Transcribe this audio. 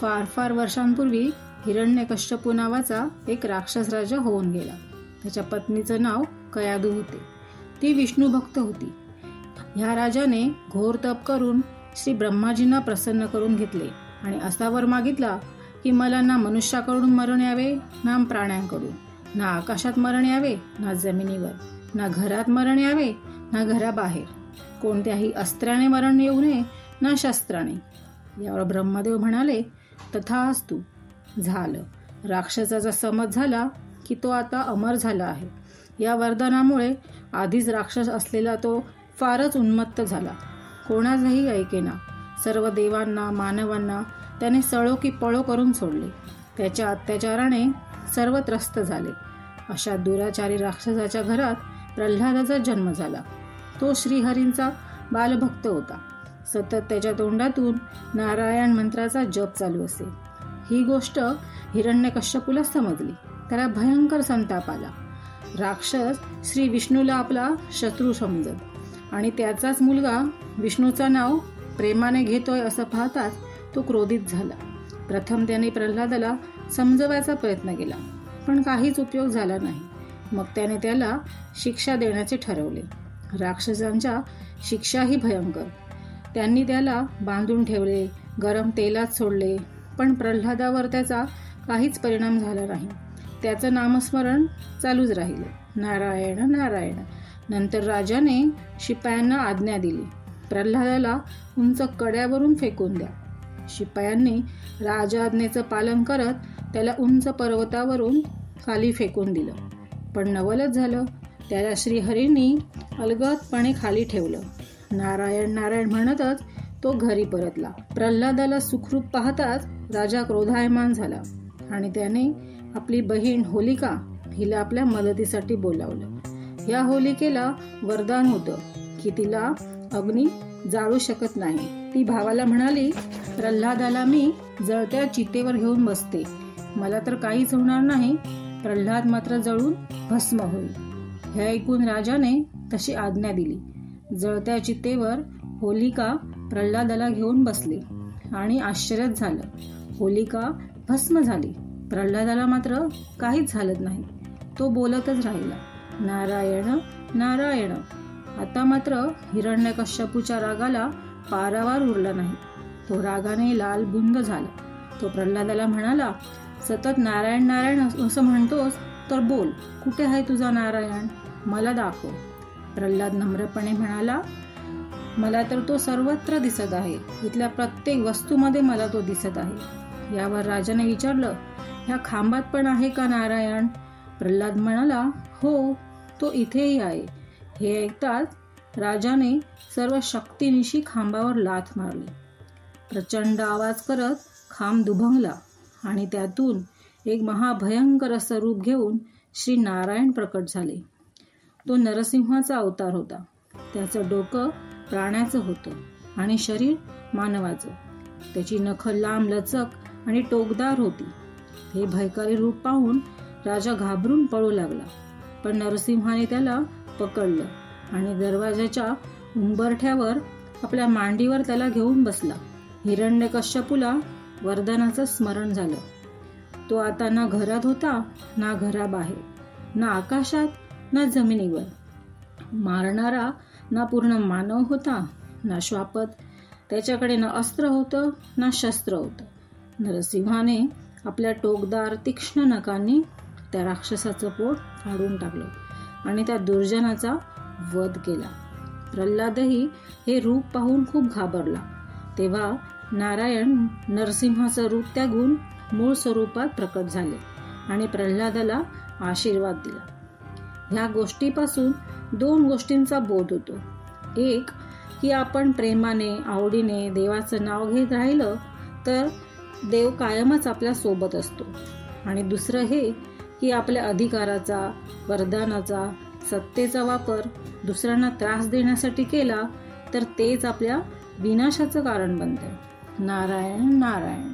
फार फार वर्षांपूर्वी हिरण्यकश्यपू नावाचा एक राक्षस राजा होऊन गेला. त्याच्या पत्नीचं नाव कयादू होते. ती विष्णू भक्त होती. ह्या राजाने घोर तप करून श्री ब्रह्माजींना प्रसन्न करून घेतले आणि असा वर मागितला की मला ना मनुष्याकडून मरण यावे, ना प्राण्यांकडून, ना आकाशात मरण यावे, ना जमिनीवर, ना घरात मरण यावे, ना घराबाहेर, कोणत्याही अस्त्राने मरण येऊ नये, ना शस्त्राने. यावर ब्रह्मदेव म्हणाले, तथास्तु. झालं. राक्षसाचा समज झाला की तो आता अमर झाला आहे. या वरदानामुळे आधीच राक्षस असलेला तो फारच उन्मत्त झाला. कोणाचंही ऐकेना. सर्व देवांना, मानवांना त्याने सळो की पळो करून सोडले. त्याच्या अत्याचाराने सर्व त्रस्त झाले. अशा दुराचारी राक्षसाच्या घरात प्रल्हादाचा जन्म झाला. तो श्रीहरींचा बालभक्त होता. सतत त्याच्या तोंडातून नारायण मंत्राचा जप चालू असे. ही गोष्ट हिरण्यकश्यपूला समजली. त्याला भयंकर संताप आला. राक्षस श्री विष्णूला आपला शत्रू समजत आणि त्याचाच मुलगा विष्णूचं नाव प्रेमाने घेतोय असं पाहताच तो क्रोधित झाला. प्रथम त्याने प्रल्हादाला समजवायचा प्रयत्न केला, पण काहीच उपयोग झाला नाही. मग त्याने त्याला शिक्षा देण्याचे ठरवले. राक्षसांच्या शिक्षाही भयंकर. त्यांनी त्याला बांधून ठेवले, गरम तेलात सोडले, पण प्रल्हादावर त्याचा काहीच परिणाम झाला नाही. त्याचं नामस्मरण चालूच राहिले, नारायण नारायण. नंतर राजाने शिपायांना आज्ञा दिली, प्रल्हादाला उंच कड्यावरून फेकून द्या. शिपायांनी राजाज्ञेचं पालन करत त्याला उंच पर्वतावरून खाली फेकून दिलं. पण नवलच झालं. त्याला श्रीहरींनी अलगदपणे खाली ठेवलं. नारायण नारायण म्हणतच तो घरी परतला. प्रल्हादाला सुखरूप पाहताच राजा क्रोधायमान झाला आणि त्याने आपली बहीण होलिका हिला आपल्या मदतीसाठी बोलावलं. या होलिकेला वरदान होतं की तिला अग्नी जाळू शकत नाही. ती भावाला म्हणाली, प्रल्हादाला मी जळत्या चितेवर घेऊन बसते, मला तर काहीच होणार नाही, प्रल्हाद मात्र जळून भस्म होईल. हे ऐकून राजाने तशी आज्ञा दिली. जळत्या चितेवर होलिका प्रल्हादाला घेऊन बसली आणि आश्चर्यच झालं. होलिका भस्म झाली. प्रल्हादाला मात्र काहीच झालं नाही. तो बोलतच राहिला, नारायण नारायण. आता मात्र हिरण्यकश्यपूच्या रागाला पारावार उरला नाही. तो रागाने लालबुंद झाला. तो प्रल्हादाला म्हणाला, सतत नारायण नारायण असं म्हणतोस तर बोल, कुठे आहे तुझा नारायण, मला दाखव. प्रल्हाद नम्रपणे म्हणाला, मला तर तो सर्वत्र दिसत आहे. इथल्या प्रत्येक वस्तूमध्ये मला तो दिसत आहे. यावर राजाने विचारलं, ह्या खांबात पण आहे का नारायण? प्रल्हाद म्हणाला, हो, तो इथेही आहे. हे ऐकताच राजाने सर्व शक्तीनिशी खांबावर लाथ मारली. प्रचंड आवाज करत खांब दुभंगला आणि त्यातून एक महाभयंकर असं रूप घेऊन श्री नारायण प्रकट झाले. तो नरसिंहाचा अवतार होता. त्याचं डोकं प्राण्याचं होतं आणि शरीर मानवाचं. त्याची नखं लांब लचक आणि टोकदार होती. हे भयकारी रूप पाहून राजा घाबरून पळू लागला. पण नरसिंहाने त्याला पकडलं आणि दरवाजाच्या उंबरठ्यावर आपल्या मांडीवर त्याला घेऊन बसला. हिरण्यकश्यपूला वरदानाचं स्मरण झालं. तो आता ना घरात होता, ना घराबाहेर, ना आकाशात, ना जमिनीवर. मारणारा ना पूर्ण मानव होता, ना श्वापद. त्याच्याकडे ना अस्त्र होतं, ना शस्त्र होतं. नरसिंहाने आपल्या टोकदार तीक्ष्ण नखांनी त्या राक्षसाचं पोट फाडून टाकलं आणि त्या दुर्जनाचा वध केला. प्रल्हादही हे रूप पाहून खूप घाबरला. तेव्हा नारायण नरसिंहाचं रूप त्यागून मूळ स्वरूपात प्रकट झाले आणि प्रल्हादाला आशीर्वाद दिला. ह्या गोष्टीपासून दोन गोष्टींचा बोध होतो. एक, की आपण प्रेमाने आवडीने देवाचं नाव घेत राहिलं तर देव कायमच आपल्या सोबत असतो. आणि दुसरं हे की आपल्या अधिकाराचा, वरदानाचा, सत्तेचा वापर दुसऱ्यांना त्रास देण्यासाठी केला तर तेच आपल्या विनाशाचं कारण बनते. नारायण नारायण.